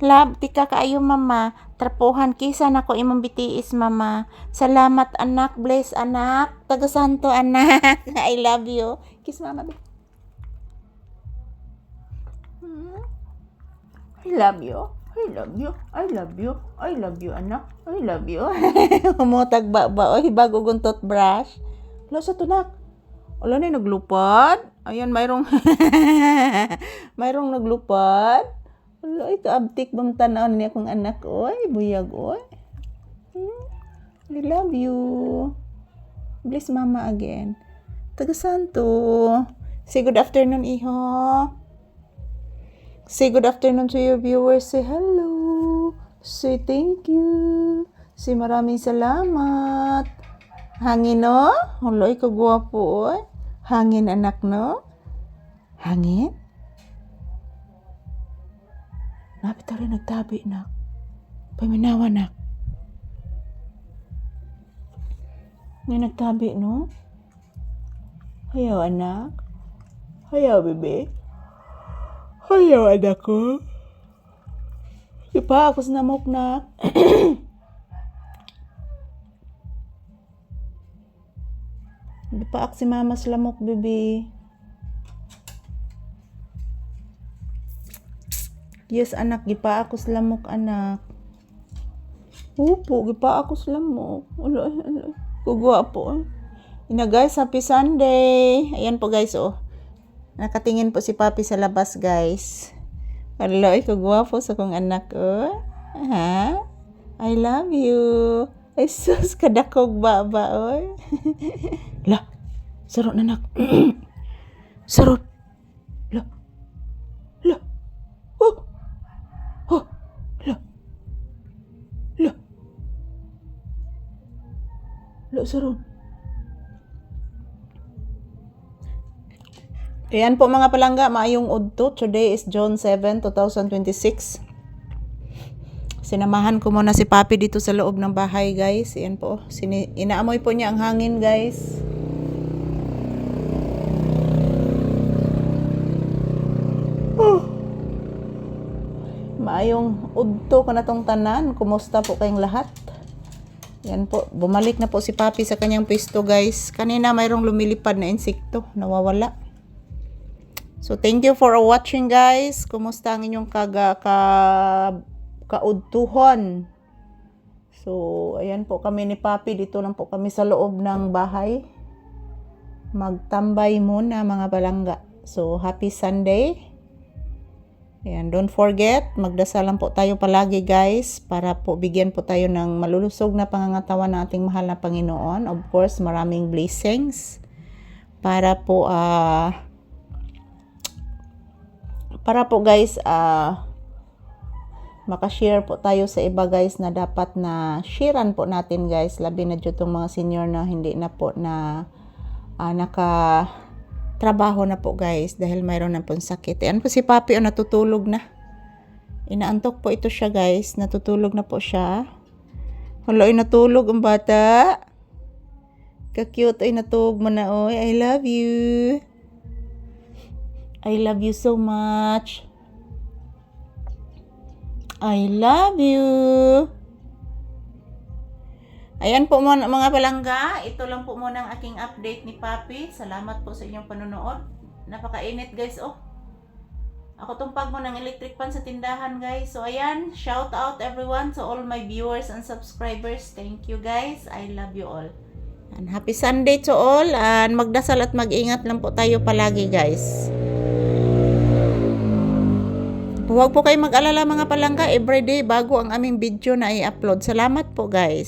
Love, tika kaayo mama. Trapuhan kisa na ko imong bitiis mama. Salamat anak, bless anak. Tagasanto anak. I love you. Kiss mama. I love you. I love you. I love you. I love you anak. I love you. Humutag ba oy bago kong toothbrush. Lo sa tunak. Wala na naglupad. Ayan mayroong mayroong naglupad. Wala, ito abtik bang tanaw niya kong anak, oy, buyag, oy. I love you. Bless mama again. Tagasanto. Say good afternoon, iho. Say good afternoon to your viewers. Say hello. Say thank you. Say maraming salamat. Hangin, no? Wala, ikaw gwapo, oy. Hangin, anak, no? Hangin? Napit rin nagtabi, nak. Paminawa, nak. May nagtabi, no? Hayaw, anak. Hayaw, bebe. Hayaw, anak ko. Di pa ako sinamok, nak. Di pa ako si mama silamok, bebe. Yes, anak, gipa ako slamok, anak. Upo, gipa ako slamok. Ulo, kugwapo. Ina guys, happy Sunday. Ayan po guys, oh. Nakatingin po si Papi sa labas, guys. Ulo, kugwapo sa kong anak, oh. Ha? I love you. Ay, sus, kadakog baba, oh. La, sarot na, anak. Sarot. La. La. Oh. Oh, la. La. La, sarong. Ayan po mga palangga, maayong udto. Today is June 7, 2026. Sinamahan ko muna si Papi dito sa loob ng bahay, guys. Ayan po. Inaamoy po niya ang hangin, guys. Maayong udto ka na tong tanan. Kumusta po kayong lahat? Yan po. Bumalik na po si Papi sa kanyang pwesto, guys. Kanina mayroong lumilipad na insekto. Nawawala. So, thank you for watching, guys. Kumusta ang inyong kaudtuhon? So, ayan po kami ni Papi. Dito lang po kami sa loob ng bahay. Magtambay muna, mga palangga. So, happy Sunday. Ayan, don't forget, magdasalan po tayo palagi, guys, para po bigyan po tayo ng malulusog na pangangatawan ng ating mahal na Panginoon. Of course, maraming blessings para po guys, makashare po tayo sa iba, guys, na dapat na sharean po natin, guys, labi na dyan itong mga senior na hindi na po na trabaho na po, guys, dahil mayroon na pong sakit. Ayan po si Papi, natutulog na. Inaantok po ito siya, guys. Natutulog na po siya. Hala, natulog ang bata. Ka-cute, ay natulog mo na, oy. I love you. I love you so much. I love you. Ayan po mga palangga, ito lang po muna ang aking update ni Papi. Salamat po sa inyong panonood. Napakainit, guys, oh. Ako tumpag mo ng electric fan sa tindahan, guys. So ayan, shout out everyone to all my viewers and subscribers. Thank you, guys. I love you all. And happy Sunday to all. And magdasal at mag-ingat lang po tayo palagi, guys. Huwag po kayo mag-alala mga palangga, everyday bago ang aming video na i-upload. Salamat po, guys.